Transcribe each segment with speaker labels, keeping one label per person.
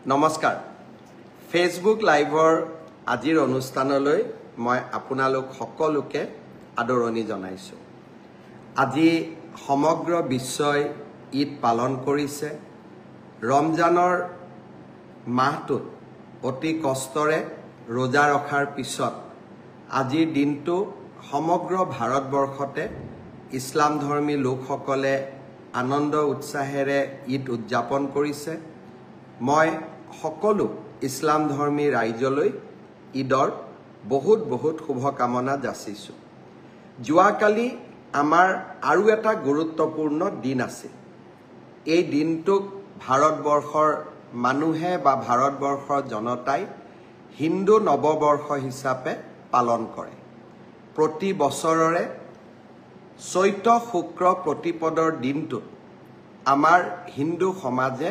Speaker 1: নমস্কাৰ ফেচবুক লাইভৰ আজিৰ অনুষ্ঠানলৈ মই আপোনালোক সকলোকে আদৰণি জনাইছো। আজি সমগ্ৰ বিশ্বই ঈদ পালন কৰিছে। ৰমজানৰ মাহটোত অতি কষ্টৰে ৰোজা ৰখাৰ পিছত আজিৰ দিনটো সমগ্ৰ ভাৰতবৰ্ষতে ইছলাম ধৰ্মী লোকসকলে আনন্দ উৎসাহেৰে ঈদ উদযাপন কৰিছে। মই সকলো ইছলাম ধৰ্মী ৰাইজলৈ ঈদৰ বহুত বহুত শুভকামনা যাচিছো। যোৱাকালি আমাৰ আৰু এটা গুৰুত্বপূৰ্ণ দিন আছে। এই দিনটোক ভাৰতবৰ্ষৰ মানুহে বা ভাৰতবৰ্ষৰ জনতাই হিন্দু নৱবৰ্ষ হিচাপে পালন কৰে। প্ৰতি বছৰৰে চৈত্ৰ শুক্ৰ প্ৰতিপদৰ দিনটোত আমাৰ হিন্দু সমাজে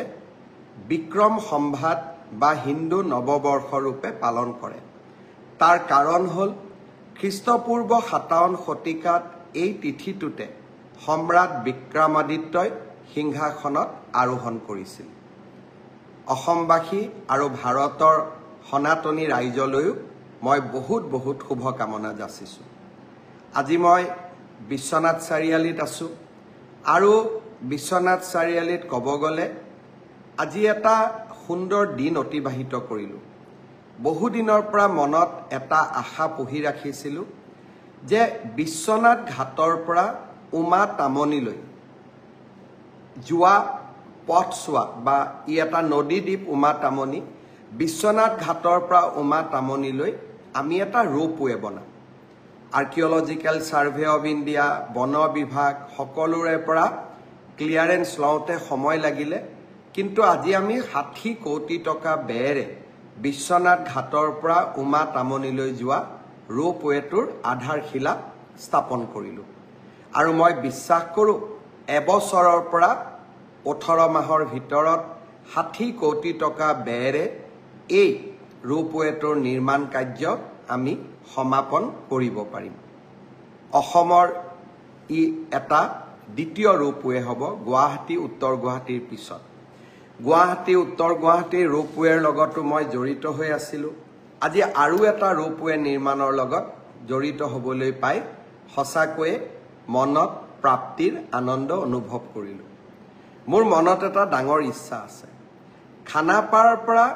Speaker 1: বিক্ৰম সম্ভাত বা হিন্দু নৱবৰ্ষ ৰূপে পালন কৰে। তাৰ কাৰণ হ'ল খ্ৰীষ্টপূৰ্ব 57 শতিকাত এই তিথিটোতে সম্ৰাট বিক্ৰমাদিত্যই সিংহাসনত আৰোহণ কৰিছিল। অসমবাসী আৰু ভাৰতৰ সনাতনী ৰাইজলৈও মই বহুত বহুত শুভকামনা যাচিছো। আজি মই বিশ্বনাথ চাৰিআলিত আছো আৰু বিশ্বনাথ চাৰিআলিত ক'ব গ'লে আজি এটা সুন্দৰ দিন অতিবাহিত কৰিলোঁ। বহুদিনৰ পৰা মনত এটা আশা পুহি ৰাখিছিলোঁ যে বিশ্বনাথ ঘাটৰ পৰা উমা তামনিলৈ যোৱা পথছোৱা বা ই এটা নদীদ্বীপ উমা তামনি, বিশ্বনাথ ঘাটৰ পৰা উমা তামনিলৈ আমি এটা ৰোপৱে বনাম। আৰ্কিঅলজিকেল ছাৰ্ভে অৱ ইণ্ডিয়া, বন বিভাগ সকলোৰে পৰা ক্লিয়াৰেন্স লওঁতে সময় লাগিলে, কিন্তু আজি আমি 60 কোটি টকা ব্যয়েৰে বিশ্বনাথ ঘাটৰ পৰা উমা তামনিলৈ যোৱা ৰোপৱেটোৰ আধাৰশিলা স্থাপন কৰিলোঁ। আৰু মই বিশ্বাস কৰোঁ এবছৰৰ পৰা 18 মাহৰ ভিতৰত 60 কোটি টকা ব্যয়েৰে এই ৰোপৱেটোৰ নিৰ্মাণ কাৰ্য আমি সমাপন কৰিব পাৰিম। অসমৰ ই এটা দ্বিতীয় ৰোপৱে হ'ব গুৱাহাটী উত্তৰ গুৱাহাটীৰ পিছত। গুৱাহাটী উত্তৰ গুৱাহাটীৰ ৰোপৱেৰ লগতো মই জড়িত হৈ আছিলোঁ। আজি আৰু এটা ৰোপৱে নিৰ্মাণৰ লগত জড়িত হ'বলৈ পাই সঁচাকৈয়ে মনত প্ৰাপ্তিৰ আনন্দ অনুভৱ কৰিলোঁ। মোৰ মনত এটা ডাঙৰ ইচ্ছা আছে। খানাপাৰাৰ পৰা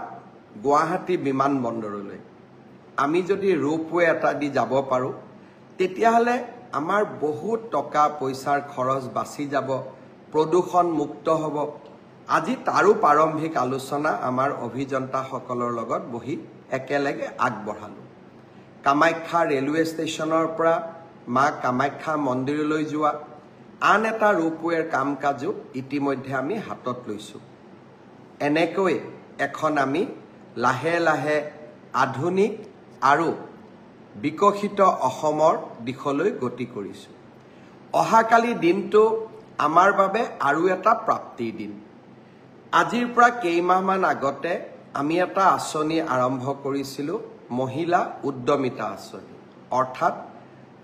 Speaker 1: গুৱাহাটী বিমানবন্দৰলৈ আমি যদি ৰোপৱে এটা দি যাব পাৰোঁ, তেতিয়াহ'লে আমাৰ বহুত টকা পইচাৰ খৰচ বাচি যাব, প্ৰদূষণ মুক্ত হ'ব। আজি তাৰো প্ৰাৰম্ভিক আলোচনা আমাৰ অভিযন্তাসকলৰ লগত বহি একেলগে আগবঢ়ালোঁ। কামাখ্যা ৰেলৱে ষ্টেচনৰ পৰা মা কামাখ্যা মন্দিৰলৈ যোৱা আন এটা ৰোপৱেৰ কাম কাজো ইতিমধ্যে আমি হাতত লৈছোঁ। এনেকৈ এখন আমি লাহে লাহে আধুনিক আৰু বিকশিত অসমৰ দিশলৈ গতি কৰিছোঁ। অহাকালি দিনটো আমাৰ বাবে আৰু এটা প্ৰাপ্তিৰ দিন। আজিৰ পৰা কেইমাহমান আগতে আমি এটা আঁচনি আৰম্ভ কৰিছিলোঁ, মহিলা উদ্যমিতা আঁচনি। অৰ্থাৎ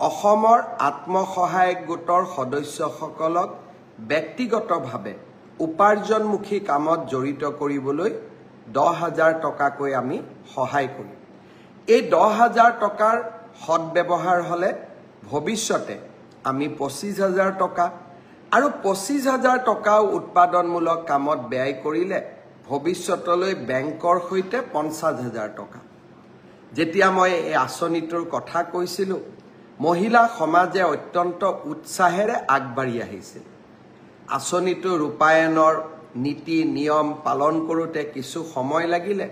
Speaker 1: অসমৰ আত্মসহায়ক গোটৰ সদস্যসকলক ব্যক্তিগতভাৱে উপাৰ্জনমুখী কামত জড়িত কৰিবলৈ 10,000 টকাকৈ আমি সহায় কৰিম। এই 10,000 টকাৰ সদব্যৱহাৰ হ'লে ভৱিষ্যতে আমি 25,000 টকা আৰু 25,000 টকাও উৎপাদনমূলক কামত ব্যয় কৰিলে ভৱিষ্যতলৈ বেংকৰ সৈতে 50,000 টকা। যেতিয়া মই এই আঁচনিটোৰ কথা কৈছিলোঁ, মহিলা সমাজে অত্যন্ত উৎসাহেৰে আগবাঢ়ি আহিছিল। আঁচনিটো ৰূপায়ণৰ নীতি নিয়ম পালন কৰোঁতে কিছু সময় লাগিলে।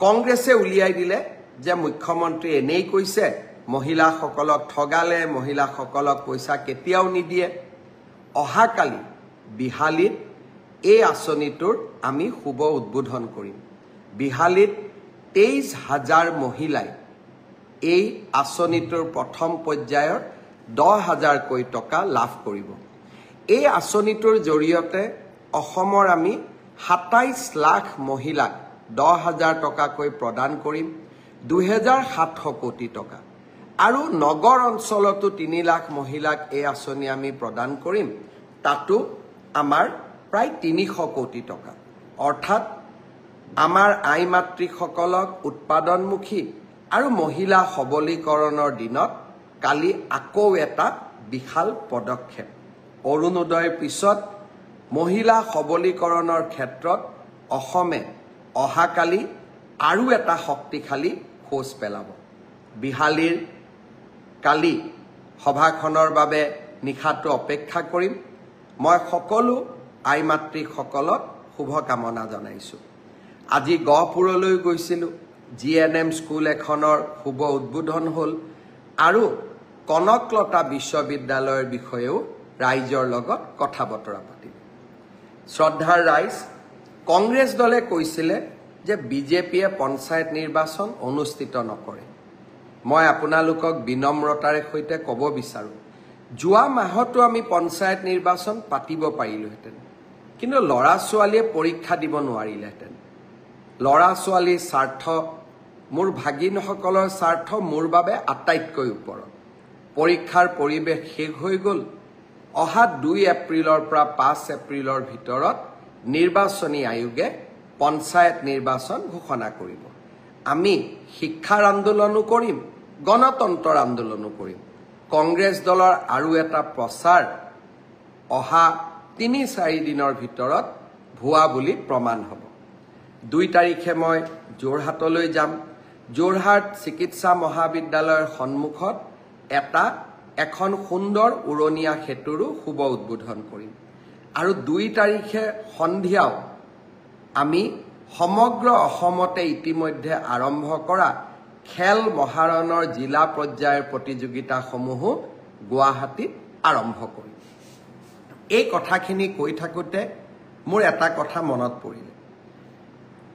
Speaker 1: কংগ্ৰেছে উলিয়াই দিলে যে মুখ্যমন্ত্ৰী এনেই কৈছে, মহিলাসকলক ঠগালে, মহিলাসকলক পইচা কেতিয়াও নিদিয়ে। অহাকালি বিহালীত এই আঁচনিটোৰ আমি শুভ উদ্বোধন কৰিম। বিহালীত 23,000 মহিলাই এই আঁচনিটোৰ প্ৰথম পৰ্যায়ৰ 10,000কৈ টকা লাভ কৰিব। এই আঁচনিটোৰ জৰিয়তে অসমৰ আমি 27 লাখ মহিলাক 10,000 টকাকৈ প্ৰদান কৰিম, 2,700 কোটি টকা। আৰু নগৰ অঞ্চলতো 3 লাখ মহিলাক এই আঁচনি আমি প্ৰদান কৰিম, তাতো আমাৰ প্ৰায় 300 কোটি টকা। অৰ্থাৎ আমাৰ আই মাতৃসকলক উৎপাদনমুখী আৰু মহিলা সবলীকৰণৰ দিনত কালি আকৌ এটা বিশাল পদক্ষেপ অৰুণোদয়ৰ পিছত মহিলা সবলীকৰণৰ ক্ষেত্ৰত অসমে অহাকালি আৰু এটা শক্তিশালী খোজ পেলাব বিহালীৰ কালি সভাখনৰ বাবে নিশাটো অপেক্ষা কৰিম মই সকলো আই মাতৃসকলক শুভকামনা জনাইছোঁ আজি গহপুৰলৈ গৈছিলোঁ GNM স্কুল এখনৰ শুভ উদ্বোধন হ'ল আৰু কনকলতা বিশ্ববিদ্যালয়ৰ বিষয়েও ৰাইজৰ লগত কথা বতৰা পাতিম শ্ৰদ্ধাৰ ৰাইজ কংগ্ৰেছ দলে কৈছিলে যে বিজেপিয়ে পঞ্চায়ত নিৰ্বাচন অনুষ্ঠিত নকৰে মই আপোনালোকক বিনম্ৰতাৰে সৈতে ক'ব বিচাৰোঁ যোৱা মাহতো আমি পঞ্চায়ত নিৰ্বাচন পাতিব পাৰিলোহেঁতেন কিন্তু ল'ৰা ছোৱালীয়ে পৰীক্ষা দিব নোৱাৰিলেহেঁতেন ল'ৰা ছোৱালীৰ স্বাৰ্থ মোৰ ভাগিনসকলৰ স্বাৰ্থ মোৰ বাবে আটাইতকৈ ওপৰত পৰীক্ষাৰ পৰিৱেশ শেষ হৈ গ'ল অহা 2 এপ্ৰিলৰ পৰা 5 এপ্ৰিলৰ ভিতৰত নিৰ্বাচনী আয়োগে পঞ্চায়ত নিৰ্বাচন ঘোষণা কৰিব আমি শিক্ষাৰ আন্দোলনো কৰিম গণতন্ত্ৰৰ আন্দোলনো কৰিম কংগ্ৰেছ দলৰ আৰু এটা প্ৰচাৰ অহা 3-4 দিনৰ ভিতৰত ভুৱা বুলি প্ৰমাণ হ'ব 2 তাৰিখে মই যোৰহাটলৈ যাম যোৰহাট চিকিৎসা মহাবিদ্যালয়ৰ সন্মুখত এখন সুন্দৰ উৰণীয়া সেতুৰো শুভ উদ্বোধন কৰিম আৰু 2 তাৰিখে সন্ধিয়াও আমি সমগ্ৰ অসমতে ইতিমধ্যে আৰম্ভ কৰা খেল মহাৰণৰ জিলা পৰ্যায়ৰ প্ৰতিযোগিতাসমূহো গুৱাহাটীত আৰম্ভ কৰিম এই কথাখিনি কৈ থাকোঁতে মোৰ এটা কথা মনত পৰিলে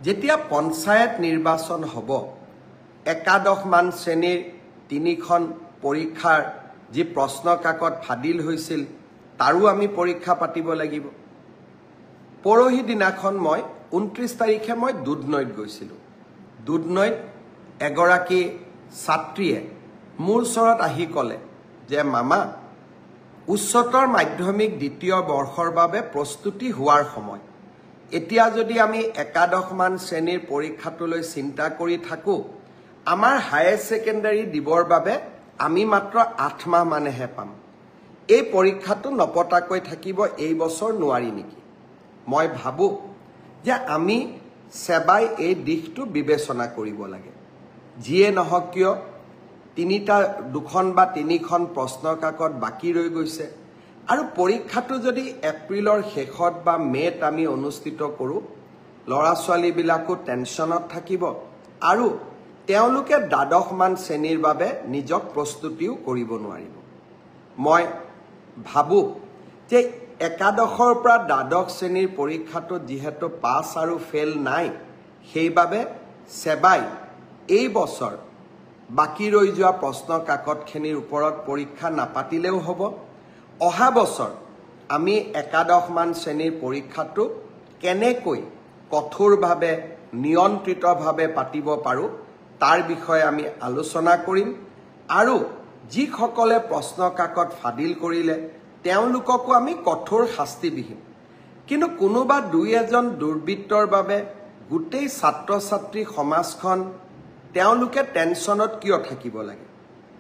Speaker 1: যেতিয়া পঞ্চায়ত নিৰ্বাচন হ'ব একাদশমান শ্ৰেণীৰ 3খন পৰীক্ষাৰ যি প্ৰশ্ন কাকত ফাদিল হৈছিল তাৰো আমি পৰীক্ষা পাতিব লাগিব পৰহি দিনাখন মই 29 তাৰিখে মই দুধনৈত গৈছিলোঁ দুধনৈত এগৰাকী ছাত্ৰীয়ে মোৰ ওচৰত আহি ক'লে যে মামা উচ্চতৰ মাধ্যমিক দ্বিতীয় বৰ্ষৰ বাবে প্ৰস্তুতি হোৱাৰ সময় এতিয়া যদি আমি একাদশমান শ্ৰেণীৰ পৰীক্ষাটোলৈ চিন্তা কৰি থাকোঁ আমাৰ হায়াৰ ছেকেণ্ডাৰী দিবৰ বাবে আমি মাত্ৰ 8 মাহ মানেহে পাম এই পৰীক্ষাটো নপতাকৈ থাকিব এই বছৰ নোৱাৰি নেকি মই ভাবোঁ যে আমি সেবাই এই দিশটো বিবেচনা কৰিব লাগে যিয়ে নহওক কিয় 2খন বা 3খন প্ৰশ্ন কাকত বাকি ৰৈ গৈছে আৰু পৰীক্ষাটো যদি এপ্ৰিলৰ শেষত বা মে'ত আমি অনুষ্ঠিত কৰোঁ ল'ৰা ছোৱালীবিলাকো টেনশ্যনত থাকিব আৰু তেওঁলোকে দ্বাদশমান শ্ৰেণীৰ বাবে নিজক প্ৰস্তুতিও কৰিব নোৱাৰিব মই ভাবোঁ যে একাদশৰ পৰা দ্বাদশ শ্ৰেণীৰ পৰীক্ষাটো যিহেতু পাছ আৰু ফেল নাই সেইবাবে সেবাই এই বছৰ বাকি ৰৈ যোৱা প্ৰশ্ন কাকতখিনিৰ ওপৰত পৰীক্ষা নাপাতিলেও হ'ব অহা বছৰ আমি একাদশমান শ্ৰেণীৰ পৰীক্ষাটো কেনেকৈ কঠোৰভাৱে নিয়ন্ত্ৰিতভাৱে পাতিব পাৰোঁ তাৰ বিষয়ে আমি আলোচনা কৰিম আৰু যিসকলে প্ৰশ্ন কাকত ফাদিল কৰিলে তেওঁলোককো আমি কঠোৰ শাস্তি দিম কিন্তু কোনোবা 2-এজন দুৰ্বৃত্তৰ বাবে গোটেই ছাত্ৰ ছাত্ৰী সমাজখন তেওঁলোকে টেনশ্যনত কিয় থাকিব লাগে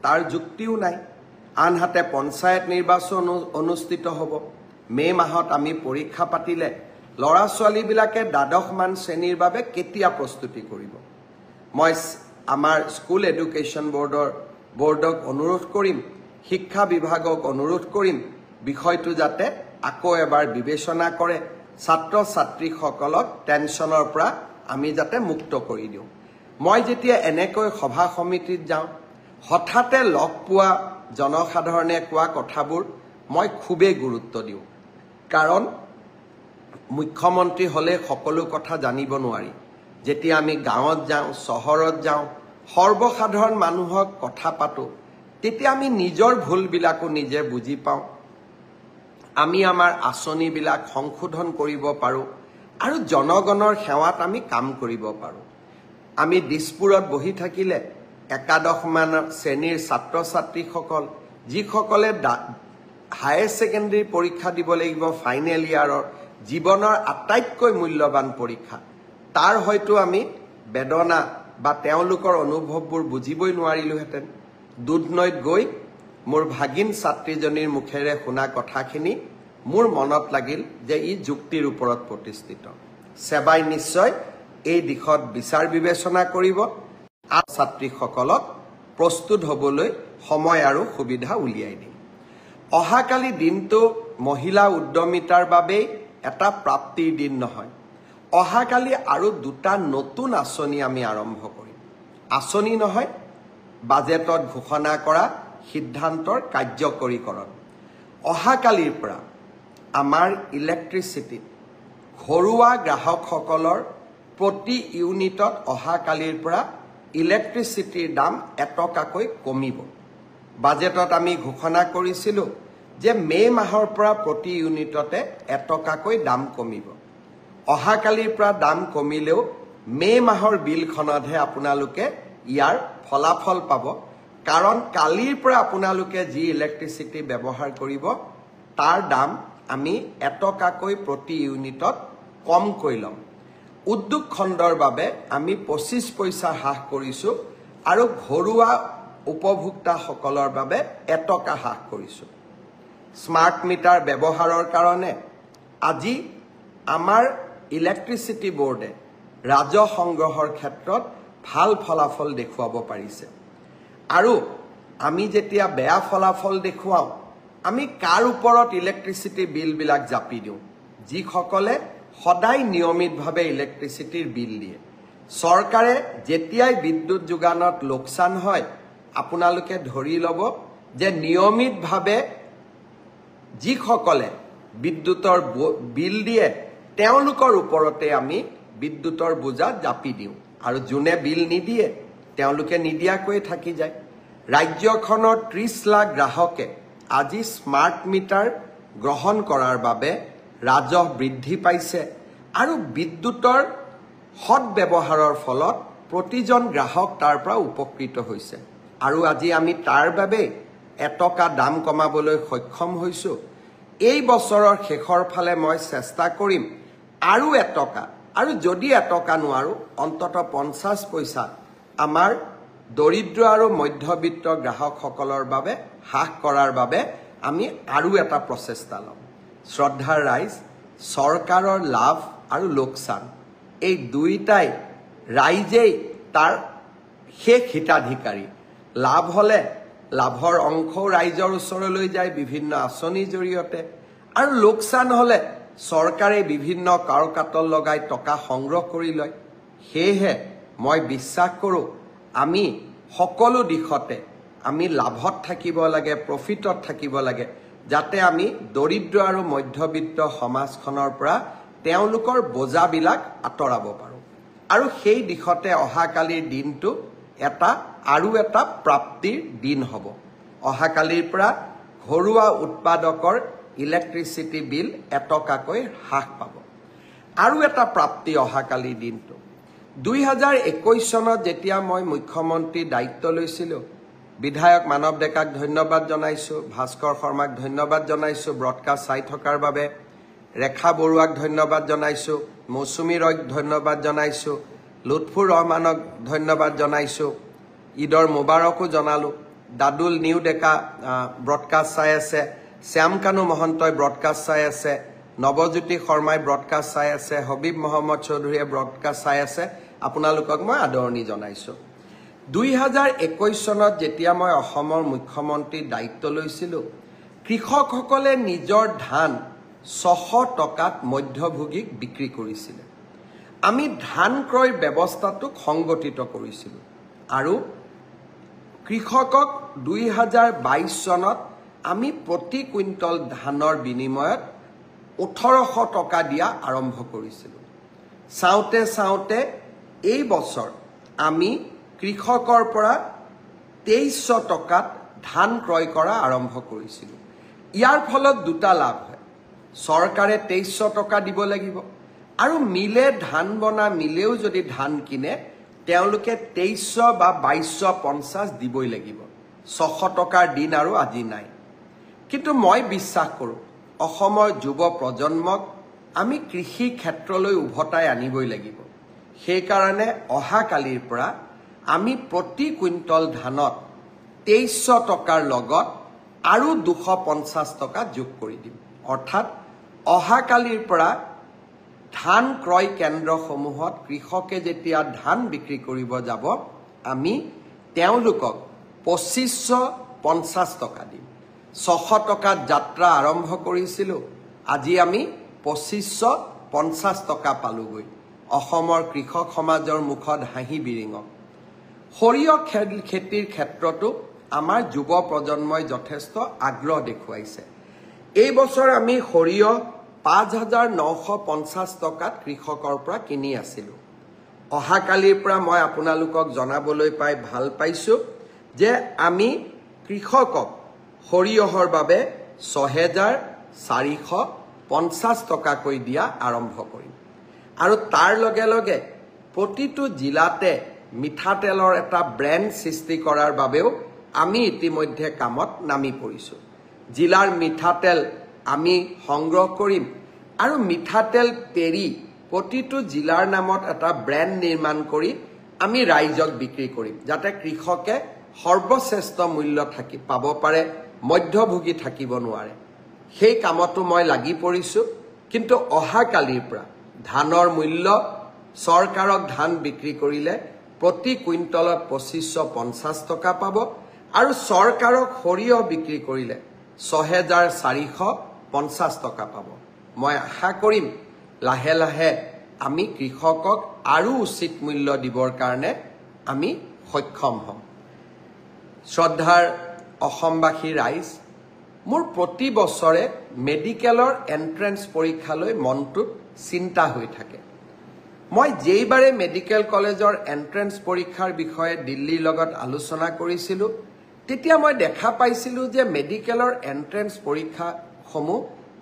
Speaker 1: তাৰ যুক্তিও নাই আনহাতে পঞ্চায়ত নিৰ্বাচন অনুষ্ঠিত হ'ব মে মাহত আমি পৰীক্ষা পাতিলে ল'ৰা ছোৱালীবিলাকে দ্বাদশমান শ্ৰেণীৰ বাবে কেতিয়া প্ৰস্তুতি কৰিব মই আমাৰ স্কুল এডুকেশ্যন বৰ্ডক অনুৰোধ কৰিম শিক্ষা বিভাগক অনুৰোধ কৰিম বিষয়টো যাতে আকৌ এবাৰ বিবেচনা কৰে ছাত্ৰ ছাত্ৰীসকলক টেনশ্যনৰ পৰা আমি যাতে মুক্ত কৰি দিওঁ মই যেতিয়া এনেকৈ সভা সমিতিত যাওঁ হঠাতে লগ পোৱা জনসাধাৰণে কোৱা কথাবোৰ মই খুবেই গুৰুত্ব দিওঁ কাৰণ মুখ্যমন্ত্ৰী হ'লে সকলো কথা জানিব নোৱাৰি যেতিয়া আমি গাঁৱত যাওঁ চহৰত যাওঁ সৰ্বসাধাৰণ মানুহক কথা পাতোঁ তেতিয়া আমি নিজৰ ভুলবিলাকো নিজে বুজি পাওঁ আমি আমাৰ আঁচনিবিলাক সংশোধন কৰিব পাৰোঁ আৰু জনগণৰ সেৱাত আমি কাম কৰিব পাৰোঁ আমি দিছপুৰত বহি থাকিলে একাদশমান শ্ৰেণীৰ ছাত্ৰ ছাত্ৰীসকল যিসকলে হায়াৰ ছেকেণ্ডাৰী পৰীক্ষা দিব লাগিব ফাইনেল ইয়াৰৰ জীৱনৰ আটাইতকৈ মূল্যৱান পৰীক্ষা তাৰ হয়তো আমি বেদনা বা তেওঁলোকৰ অনুভৱবোৰ বুজিবই নোৱাৰিলোহেঁতেন। দুধনৈত গৈ মোৰ ভাগিন ছাত্ৰীজনীৰ মুখেৰে শুনা কথাখিনি মোৰ মনত লাগিল যে ই যুক্তিৰ ওপৰত প্ৰতিষ্ঠিত। সেৱাই নিশ্চয় এই দিশত বিচাৰ বিবেচনা কৰিব আৰু ছাত্ৰীসকলক প্ৰস্তুত হ'বলৈ সময় আৰু সুবিধা উলিয়াই দিম। অহাকালি দিনটো মহিলা উদ্যমিতাৰ বাবেই এটা প্ৰাপ্তিৰ দিন নহয়। অহাকালি আৰু দুটা নতুন আঁচনি আমি আৰম্ভ কৰিম। আঁচনি নহয়, বাজেটত ঘোষণা কৰা সিদ্ধান্তৰ কাৰ্যকৰীকৰণ। অহাকালিৰ পৰা আমাৰ ইলেক্ট্ৰিচিটিত ঘৰুৱা গ্ৰাহকসকলৰ প্ৰতি ইউনিটত অহাকালিৰ পৰা ইলেক্ট্ৰিচিটিৰ দাম 1 টকাকৈ কমিব। বাজেটত আমি ঘোষণা কৰিছিলোঁ যে মে' মাহৰ পৰা প্ৰতি ইউনিটতে 1 টকাকৈ দাম কমিব। অহাকালিৰ পৰা দাম কমিলেও মে' মাহৰ বিলখনতহে আপোনালোকে ইয়াৰ ফলাফল পাব, কাৰণ কালিৰ পৰা আপোনালোকে যি ইলেক্ট্ৰিচিটি ব্যৱহাৰ কৰিব তাৰ দাম আমি 1 টকাকৈ প্ৰতি ইউনিটত কমকৈ ল'ম। উদ্যোগ খণ্ডৰ বাবে আমি 25 পইচা হ্ৰাস কৰিছোঁ আৰু ঘৰুৱা উপভোক্তাসকলৰ বাবে 1 টকা হ্ৰাস কৰিছোঁ। স্মাৰ্ট মিটাৰ ব্যৱহাৰৰ কাৰণে আজি আমাৰ ইলেক্ট্ৰিচিটি বোৰ্ডে ৰাজহ সংগ্ৰহৰ ক্ষেত্ৰত ভাল ফলাফল দেখুৱাব পাৰিছে। আৰু আমি যেতিয়া বেয়া ফলাফল দেখুৱাওঁ, আমি কাৰ ওপৰত ইলেক্ট্ৰিচিটি বিলবিলাক জাপি দিওঁ? যিসকলে সদায় নিয়মিতভাৱে ইলেক্ট্ৰিচিটিৰ বিল দিয়ে। চৰকাৰে যেতিয়াই বিদ্যুৎ যোগানত লোকচান হয়, আপোনালোকে ধৰি ল'ব যে নিয়মিতভাৱে যিসকলে বিদ্যুতৰ বিল দিয়ে তেওঁলোকৰ ওপৰতে আমি বিদ্যুতৰ বোজা জাপি দিওঁ, আৰু যোনে বিল নিদিয়ে তেওঁলোকে নিদিয়াকৈ থাকি যায়। ৰাজ্যখনৰ 30 লাখ গ্ৰাহকে আজি স্মাৰ্ট মিটাৰ গ্ৰহণ কৰাৰ বাবে ৰাজহ বৃদ্ধি পাইছে আৰু বিদ্যুতৰ সৎব্যৱহাৰৰ ফলত প্ৰতিজন গ্ৰাহক তাৰ পৰা উপকৃত হৈছে। আৰু আজি আমি তাৰ বাবে 1 টকা দাম কমাবলৈ সক্ষম হৈছোঁ। এই বছৰৰ শেষৰ ফালে মই চেষ্টা কৰিম আৰু 1 টকা, আৰু যদি 1 টকা নোৱাৰো অন্ততঃ 50 পইচা আমাৰ দৰিদ্ৰ আৰু মধ্যবিত্ত গ্ৰাহকসকলৰ বাবে হ্ৰাস কৰাৰ বাবে আমি আৰু এটা প্ৰচেষ্টা ল'ম। শ্ৰদ্ধাৰ ৰাইজ, চৰকাৰৰ লাভ আৰু লোকচান এই দুইটাই ৰাইজেই তাৰ শেষ হিতাধিকাৰী। লাভ হ'লে লাভৰ অংশও ৰাইজৰ ওচৰলৈ যায় বিভিন্ন আঁচনিৰ জৰিয়তে, আৰু লোকচান হ'লে চৰকাৰে বিভিন্ন কাৰকাতল লগাই টকা সংগ্ৰহ কৰি লয়। সেয়েহে মই বিশ্বাস কৰোঁ আমি সকলো দিশতে আমি লাভত থাকিব লাগে, প্ৰফিটত থাকিব লাগে, যাতে আমি দৰিদ্ৰ আৰু মধ্যবিত্ত সমাজখনৰ পৰা তেওঁলোকৰ বোজাবিলাক আঁতৰাব পাৰোঁ। আৰু সেই দিশতে অহাকালিৰ দিনটো আৰু এটা প্ৰাপ্তিৰ দিন হ'ব। অহাকালিৰ পৰা ঘৰুৱা উৎপাদকৰ ইলেক্ট্ৰিচিটি বিল 1 টকাকৈ হ্ৰাস পাব। আৰু এটা প্ৰাপ্তি অহাকালিৰ দিনটো, 2021 চনত যেতিয়া মই মুখ্যমন্ত্ৰীৰ দায়িত্ব লৈছিলোঁ, বিধায়ক মানৱ ডেকাক ধন্যবাদ জনাইছোঁ, ভাস্কৰ শৰ্মাক ধন্যবাদ জনাইছোঁ ব্ৰডকাষ্ট চাই থকাৰ বাবে, ৰেখা বৰুৱাক ধন্যবাদ জনাইছোঁ, মৌচুমী ৰয়ক ধন্যবাদ জনাইছোঁ, লুৎফুৰ ৰহমানক ধন্যবাদ জনাইছোঁ, ঈদৰ মুবাৰকো জনালোঁ। দাদুল নিউ ডেকা ব্ৰডকাষ্ট চাই আছে, শ্যামকানু মহন্তই ব্ৰডকাষ্ট চাই আছে, নৱজ্যোতি শৰ্মাই ব্ৰডকাষ্ট চাই আছে, হবিব মহম্মদ চৌধুৰীয়ে ব্ৰডকাষ্ট চাই আছে। আপোনালোকক মই আদৰণি জনাইছোঁ। 2021 চনত যেতিয়া মই অসমৰ মুখ্যমন্ত্ৰীৰ দায়িত্ব লৈছিলোঁ, কৃষকসকলে নিজৰ ধান 600 টকাত মধ্যভোগীক বিক্ৰী কৰিছিলে। আমি ধান ক্ৰয়ৰ ব্যৱস্থাটোক সংগঠিত কৰিছিলোঁ আৰু কৃষকক 2022 চনত আমি প্ৰতি কুইণ্টল ধানৰ বিনিময়ত 1800 টকা দিয়া আৰম্ভ কৰিছিলোঁ। চাওঁতে চাওঁতে এই বছৰ আমি কৃষকৰ পৰা 2300 টকাত ধান ক্ৰয় কৰা আৰম্ভ কৰিছিলোঁ। ইয়াৰ ফলত দুটা লাভ হয়। চৰকাৰে 2300 টকা দিব লাগিব, আৰু মিলে ধান বনা মিলেও যদি ধান কিনে তেওঁলোকে 2300 বা 2250 দিবই লাগিব। 600 টকাৰ দিন আৰু আজি নাই। কিন্তু মই বিশ্বাস কৰোঁ অসমৰ যুৱ প্ৰজন্মক আমি কৃষি ক্ষেত্ৰলৈ উভতাই আনিবই লাগিব। সেইকাৰণে অহাকালিৰ পৰা আমি প্ৰতি কুইণ্টল ধানত 2300 টকাৰ লগত আৰু 250 টকা যোগ কৰি দিম অৰ্থাৎ অহাকালিৰ পৰা ধান ক্ৰয় কেন্দ্ৰসমূহত কৃষকে যেতিয়া ধান বিক্ৰী কৰিব যাব আমি তেওঁলোকক 2550 টকা দিম 600 টকাত যাত্ৰা আৰম্ভ কৰিছিলোঁ আজি আমি 2550 টকা পালোগৈ অসমৰ কৃষক সমাজৰ মুখত হাঁহি বিৰিঙক সৰিয়হ খেতিৰ ক্ষেত্ৰতো আমাৰ যুৱ প্ৰজন্মই যথেষ্ট আগ্ৰহ দেখুৱাইছে এই বছৰ আমি সৰিয়হ 5950 টকাত কৃষকৰ পৰা কিনি আছিলোঁ অহাকালিৰ পৰা মই আপোনালোকক জনাবলৈ পাই ভাল পাইছোঁ যে আমি কৃষকক সৰিয়হৰ বাবে 6450 টকাকৈ দিয়া আৰম্ভ কৰিম আৰু তাৰ লগে লগে প্ৰতিটো জিলাতে মিঠাতেলৰ এটা ব্ৰেণ্ড সৃষ্টি কৰাৰ বাবেও আমি ইতিমধ্যে কামত নামি পৰিছোঁ জিলাৰ মিঠাতেল আমি সংগ্ৰহ কৰিম আৰু মিঠাতেল পেৰি প্ৰতিটো জিলাৰ নামত এটা ব্ৰেণ্ড নিৰ্মাণ কৰি আমি ৰাইজক বিক্ৰী কৰিম যাতে কৃষকে সৰ্বশ্ৰেষ্ঠ মূল্য পাব পাৰে মধ্যভোগী থাকিব নোৱাৰে সেই কামতো মই লাগি পৰিছোঁ কিন্তু অহাকালিৰ পৰা ধানৰ মূল্য চৰকাৰক ধান বিক্ৰী কৰিলে প্ৰতি কুইণ্টলত 2550 টকা পাব আৰু চৰকাৰক সৰিয়হ বিক্ৰী কৰিলে 6450 টকা পাব মই আশা কৰিম লাহে লাহে আমি কৃষকক আৰু উচিত মূল্য দিবৰ কাৰণে আমি সক্ষম হ'ম শ্ৰদ্ধাৰ অসমবাসী ৰাইজ মোৰ প্ৰতি বছৰে মেডিকেলৰ এন্ট্ৰেন্স পৰীক্ষালৈ মনটোত চিন্তা হৈ থাকে মই যেইবাৰে মেডিকেল কলেজৰ এন্ট্ৰেন্স পৰীক্ষাৰ বিষয়ে দিল্লীৰ লগত আলোচনা কৰিছিলোঁ তেতিয়া মই দেখা পাইছিলোঁ যে মেডিকেলৰ এন্ট্ৰেন্স পৰীক্ষাসমূহ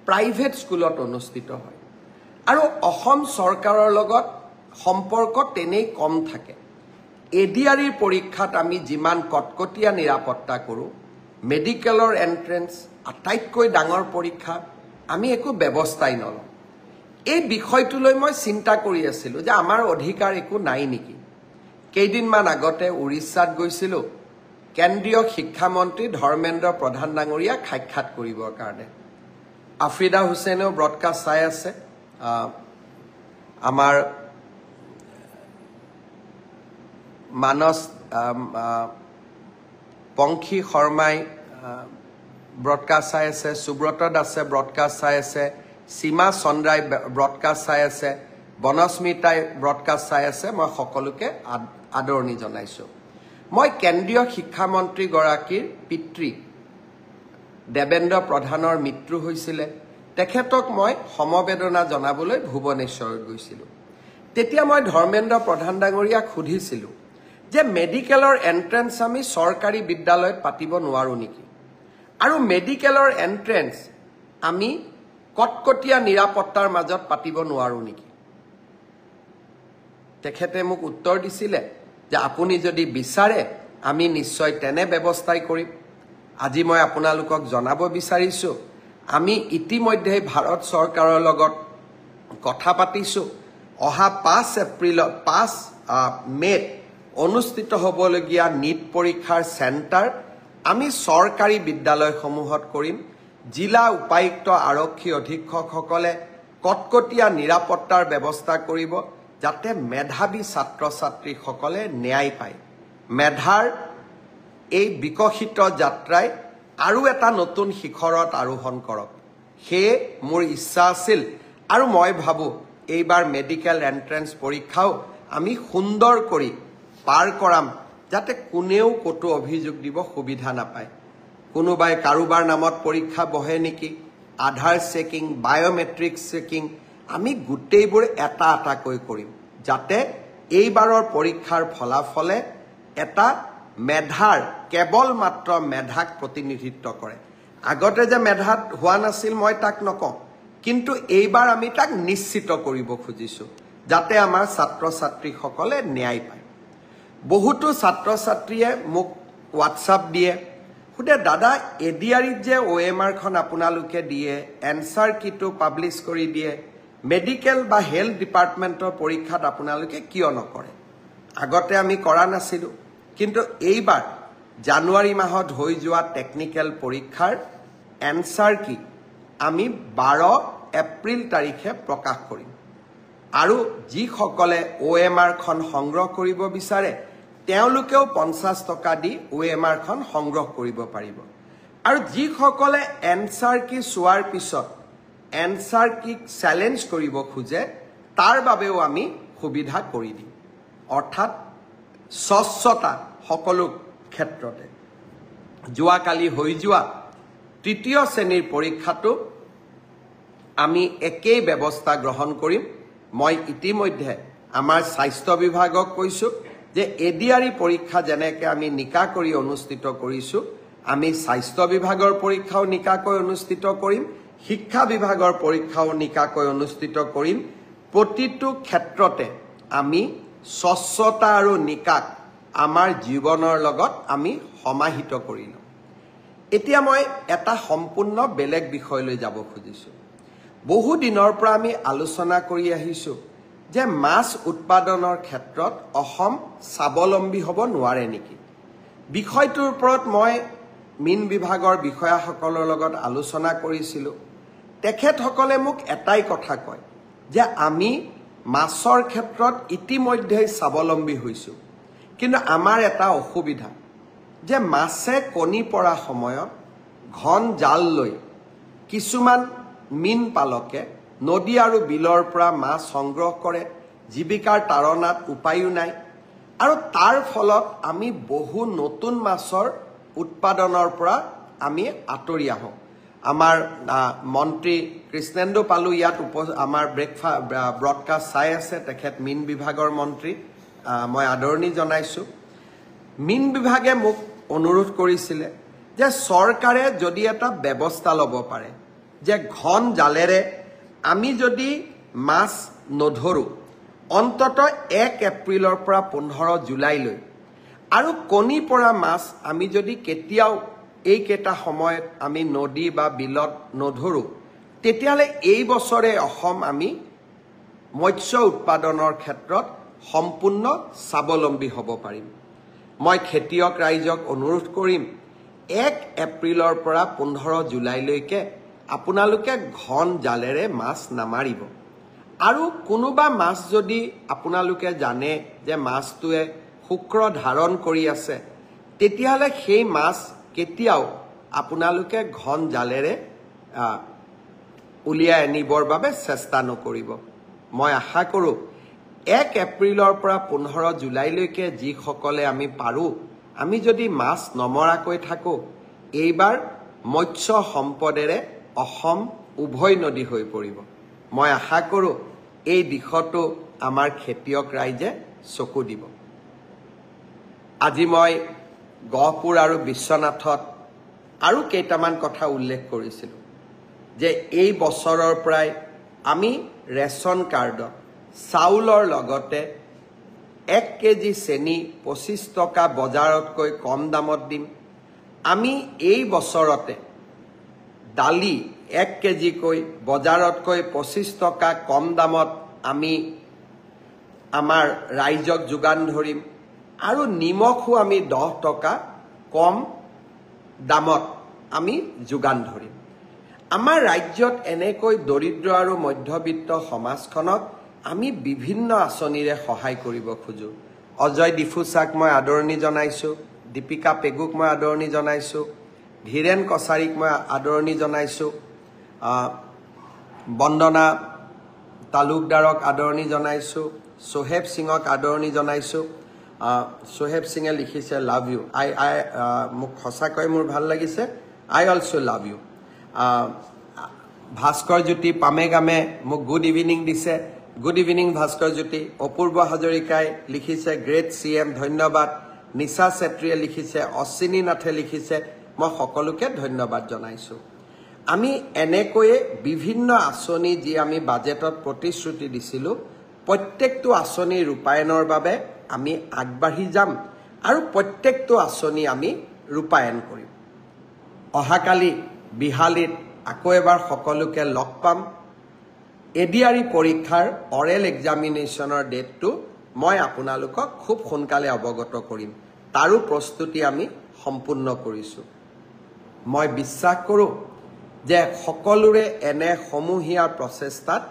Speaker 1: প্ৰাইভেট স্কুলত অনুষ্ঠিত হয় আৰু অসম চৰকাৰৰ লগত সম্পৰ্ক তেনেই কম থাকে এডিআৰিৰ পৰীক্ষাত আমি যিমান কটকটীয়া নিৰাপত্তা কৰোঁ মেডিকেলৰ এন্ট্ৰেন্স আটাইতকৈ ডাঙৰ পৰীক্ষা আমি একো ব্যৱস্থাই নলওঁ এই বিষয়টোলৈ মই চিন্তা কৰি আছিলোঁ যে আমাৰ অধিকাৰ একো নাই নেকি কেইদিনমান আগতে উৰিষ্যাত গৈছিলোঁ কেন্দ্ৰীয় শিক্ষামন্ত্ৰী ধৰ্মেন্দ্ৰ প্ৰধান ডাঙৰীয়াক সাক্ষাৎ কৰিবৰ কাৰণে আফ্ৰিদা হুছেইনেও ব্ৰডকাষ্ট চাই আছে আমাৰ মানস পংখী শৰ্মাই ব্ৰডকাষ্ট চাই আছে সুব্ৰত দাসে ব্ৰডকাষ্ট চাই আছে সীমা চন্দ্ৰাই ব্ৰডকাষ্ট চাই আছে বনস্মিতাই ব্ৰডকাষ্ট চাই আছে মই সকলোকে আদৰণি জনাইছোঁ মই কেন্দ্ৰীয় শিক্ষামন্ত্ৰীগৰাকীৰ পিতৃ দেবেন্দ্ৰ প্ৰধানৰ মৃত্যু হৈছিলে তেখেতক মই সমবেদনা জনাবলৈ ভুৱনেশ্বৰত গৈছিলোঁ তেতিয়া মই ধৰ্মেন্দ্ৰ প্ৰধান ডাঙৰীয়াক সুধিছিলোঁ যে মেডিকেলৰ এন্ট্ৰেন্স আমি চৰকাৰী বিদ্যালয়ত পাতিব নোৱাৰোঁ নেকি আৰু মেডিকেলৰ এন্ট্ৰেন্স আমি কটকটীয়া নিৰাপত্তাৰ মাজত পাতিব নোৱাৰোঁ নেকি তেখেতে মোক উত্তৰ দিছিলে যে আপুনি যদি বিচাৰে আমি নিশ্চয় তেনে ব্যৱস্থাই কৰিম আজি মই আপোনালোকক জনাব বিচাৰিছোঁ আমি ইতিমধ্যে ভাৰত চৰকাৰৰ লগত কথা পাতিছোঁ অহা 5 মে'ত অনুষ্ঠিত হ'বলগীয়া নীট পৰীক্ষাৰ চেণ্টাৰ আমি চৰকাৰী বিদ্যালয়সমূহত কৰিম জিলা উপায়ুক্ত আৰক্ষী অধীক্ষকসকলে কটকটীয়া নিৰাপত্তাৰ ব্যৱস্থা কৰিব যাতে মেধাৱী ছাত্ৰ ছাত্ৰীসকলে ন্যায় পায় মেধাৰ এই বিকশিত যাত্ৰাই আৰু এটা নতুন শিখৰত আৰোহণ কৰক সেয়ে মোৰ ইচ্ছা আছিল আৰু মই ভাবোঁ এইবাৰ মেডিকেল এন্ট্ৰেন্স পৰীক্ষাও আমি সুন্দৰ কৰি পাৰ কৰাম যাতে কোনেও ক'তো অভিযোগ দিব সুবিধা নাপায় কোনোবাই কাৰোবাৰ নামত পৰীক্ষা বহে নেকি আধাৰ চেকিং বায়োমেট্ৰিক চেকিং আমি গোটেইবোৰ এটা এটাকৈ কৰিম যাতে এইবাৰৰ পৰীক্ষাৰ ফলাফলে এটা মেধাৰ কেৱল মাত্ৰ মেধাক প্ৰতিনিধিত্ব কৰে আগতে যে মেধাত হোৱা নাছিল মই তাক নকওঁ কিন্তু এইবাৰ আমি তাক নিশ্চিত কৰিব খুজিছোঁ যাতে আমাৰ ছাত্ৰ ছাত্ৰীসকলে ন্যায় পায় বহুতো ছাত্ৰ ছাত্ৰীয়ে মোক হোৱাটছআপ দিয়ে সুধে দাদা এডিআৰিত যে OMRখন আপোনালোকে দিয়ে এনসাৰ কিটো পাব্লিছ কৰি দিয়ে মেডিকেল বা হেলথ ডিপাৰ্টমেণ্টৰ পৰীক্ষাত আপোনালোকে কিয় নকৰে আগতে আমি কৰা নাছিলোঁ কিন্তু এইবাৰ জানুৱাৰী মাহত হৈ যোৱা টেকনিক্যাল পৰীক্ষাৰ এনসাৰ কি আমি 12 এপ্ৰিল তাৰিখে প্ৰকাশ কৰিম আৰু যিসকলে OMR খন সংগ্ৰহ কৰিব বিচাৰে তেওঁলোকেও 50 টকা দি OMR খন সংগ্ৰহ কৰিব পাৰিব আৰু যিসকলে এনসাৰ কি চোৱাৰ পিছত এনসাৰ কি চ্যালেঞ্জ কৰিব খোজে তাৰ বাবেও আমি সুবিধা কৰি দিম অৰ্থাৎ স্বচ্ছতা সকলো ক্ষেত্ৰতে যোৱাকালি হৈ যোৱা তৃতীয় শ্ৰেণীৰ পৰীক্ষাটো আমি একেই ব্যৱস্থা গ্ৰহণ কৰিম মই ইতিমধ্যে আমাৰ স্বাস্থ্য বিভাগক কৈছো যে এডিআৰই পৰীক্ষা যেনেকৈ আমি নিকা কৰি অনুষ্ঠিত কৰিছো আমি স্বাস্থ্য বিভাগৰ পৰীক্ষাও নিকাকৈ অনুষ্ঠিত কৰিম শিক্ষা বিভাগৰ পৰীক্ষাও নিকাকৈ অনুষ্ঠিত কৰিম প্ৰতিটো ক্ষেত্ৰতে আমি স্বচ্ছতা আৰু নিকাক আমাৰ জীৱনৰ লগত আমি সমাহিত কৰিলো এতিয়া মই এটা সম্পূৰ্ণ বেলেগ বিষয়লৈ যাব খুজিছো বহু দিনৰ পৰা আমি আলোচনা কৰি আহিছো যে মাছ উৎপাদনৰ ক্ষেত্ৰত অসম স্বাৱলম্বী হ'ব নোৱাৰে নেকি বিষয়টোৰ ওপৰত মই মীন বিভাগৰ বিষয়াসকলৰ লগত আলোচনা কৰিছিলো তেখেতসকলে মোক এটাই কথা কয় যে আমি মাছৰ ক্ষেত্ৰত ইতিমধ্যে স্বাৱলম্বী হৈছো কিন্তু আমাৰ এটা অসুবিধা যে মাছে কণী পৰা সময়ত ঘন জাল লৈ কিছুমান মীন পালকে নদী আৰু বিলৰ পৰা মাছ সংগ্ৰহ কৰে জীৱিকাৰ তাৰণাত উপায়ো নাই আৰু তাৰ ফলত আমি বহু নতুন মাছৰ উৎপাদনৰ পৰা আমি আঁতৰি আহো আমাৰ মন্ত্ৰী কৃষ্ণেন্দু পালু ইয়াত আমাৰ ব্ৰডকাষ্ট চাই আছে তেখেত মীন বিভাগৰ মন্ত্ৰী মই আদৰণি জনাইছো মীন বিভাগে মোক অনুৰোধ কৰিছিলে যে চৰকাৰে যদি এটা ব্যৱস্থা ল'ব পাৰে যে ঘন জালেৰে আমি যদি মাছ নধৰো অন্তত 1 এপ্ৰিলৰ পৰা 15 জুলাইলৈ আৰু কণী পৰা মাছ আমি যদি কেতিয়াও এই কেটা সময়ত আমি নদী বা বিলত নধৰো তেতিয়ালে এই বছৰে অসম আমি মৎস্য উৎপাদনৰ ক্ষেত্ৰত সম্পূৰ্ণ স্বাৱলম্বী হ'ব পাৰিম মই খেতিয়ক ৰাইজক অনুৰোধ কৰিম 1 এপ্ৰিলৰ পৰা 15 জুলাইলৈকে আপোনালোকে ঘন জালেৰে মাছ নামাৰিব আৰু কোনোবা মাছ যদি আপোনালোকে জানে যে মাছটোৱে শুক্ৰ ধাৰণ কৰি আছে তেতিয়ালে সেই মাছ কেতিয়াও আপোনালোকে ঘন জালেৰে উলিয়াই আনিবৰ বাবে চেষ্টা নকৰিব মই আশা কৰোঁ 1 এপ্ৰিলৰ পৰা 15 জুলাইলৈকে যিসকলে আমি পাৰো আমি যদি মাছ নমৰাকৈ থাকো এইবাৰ মৎস্য সম্পদেৰে অসম উভয় নদী হৈ পৰিব মই আশা কৰোঁ এই দিশটো আমাৰ খেতিয়ক ৰাইজে চকু দিব আজি মই গহপুৰ আৰু বিশ্বনাথত আৰু কেইটামান কথা উল্লেখ কৰিছিলোঁ যে এই বছৰৰ পৰাই আমি ৰেচন কাৰ্ডত চাউলৰ লগতে 1 কেজি চেনি 25 টকা বজাৰতকৈ কম দামত দিম আমি এই বছৰতে দালি 1 কেজিকৈ বজাৰতকৈ 25 টকা কম দামত আমি আমাৰ ৰাইজক যোগান ধৰিম আৰু নিমখো আমি 10 টকা কম দামত আমি যোগান ধৰিম আমাৰ ৰাজ্যত এনেকৈ দৰিদ্ৰ আৰু মধ্যবিত্ত সমাজখনক আমি বিভিন্ন আঁচনিৰে সহায় কৰিব খোজো অজয় ডিফুচাক মই আদৰণি জনাইছো দীপিকা পেগুক মই আদৰণি জনাইছো ধীৰেন কছাৰীক মই আদৰণি জনাইছো বন্দনা তালুকদাৰক আদৰণি জনাইছো সোহেব সিঙক আদৰণি জনাইছো সোহেব সিঙে লিখিছে লাভ ইউ আই মোক সঁচাকৈ মোৰ ভাল লাগিছে আই also love you Bhaskar Jyoti পামেগামে মোক গুড ইভিনিং দিছে গুড ইভিনিং ভাস্কৰ জ্যোতি অপূৰ্ব হাজৰিকাই লিখিছে গ্ৰেট CM ধন্যবাদ নিশা চেত্ৰীয়ে লিখিছে অশ্বিনী নাথে লিখিছে মই সকলোকে ধন্যবাদ জনাইছো আমি এনেকৈয়ে বিভিন্ন আঁচনি যি আমি বাজেটত প্ৰতিশ্ৰুতি দিছিলো প্ৰত্যেকটো আঁচনি ৰূপায়ণৰ বাবে আমি আগবাঢ়ি যাম আৰু প্ৰত্যেকটো আঁচনি আমি ৰূপায়ণ কৰিম অহাকালি বিহালীত আকৌ এবাৰ সকলোকে লগ পাম এডিআৰই পৰীক্ষাৰ অৰেল এক্সামিনেশ্যনৰ ডেটটো মই আপোনালোকক খুব সোনকালে অৱগত কৰিম তাৰো প্ৰস্তুতি আমি সম্পূৰ্ণ কৰিছোঁ মই বিশ্বাস কৰোঁ যে সকলোৰে এনে সমূহীয়া প্ৰচেষ্টাত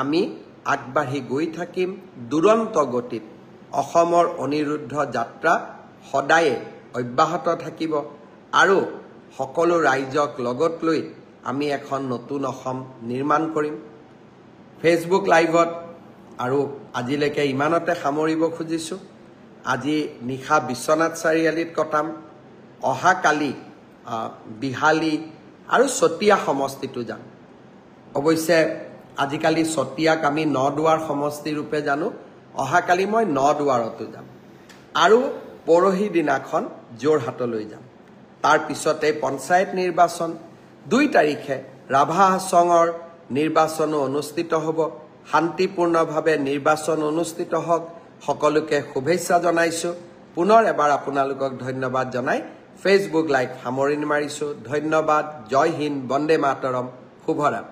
Speaker 1: আমি আগবাঢ়ি গৈ থাকিম দুৰন্ত গতিত অসমৰ অনিৰুদ্ধ যাত্ৰা সদায়ে অব্যাহত থাকিব আৰু সকলো ৰাইজক লগত লৈ আমি এখন নতুন অসম নিৰ্মাণ কৰিম ফেচবুক লাইভত আৰু আজিলৈকে ইমানতে সামৰিব খুজিছোঁ আজি নিশা বিশ্বনাথ চাৰিআলিত কটাম অহাকালি বিহালী আৰু চতিয়া সমষ্টিটো যাম অৱশ্যে আজিকালি চতিয়াক আমি নদুৱাৰ সমষ্টি ৰূপে জানো অহাকালি মই নদুৱাৰতো যাম আৰু পৰহি দিনাখন যোৰহাটলৈ যাম তাৰ পিছতে পঞ্চায়ত নিৰ্বাচন 2 তাৰিখে ৰাভা হাছঙৰ নিৰ্বাচনো অনুষ্ঠিত হ'ব শান্তিপূৰ্ণভাৱে নিৰ্বাচন অনুষ্ঠিত হওক সকলোকে শুভেচ্ছা জনাইছোঁ পুনৰ এবাৰ আপোনালোকক ধন্যবাদ জনাই ফেচবুক লাইভ সামৰণি মাৰিছোঁ ধন্যবাদ জয় হিন্দ বন্দে মাতৰম শুভৰাত্ৰি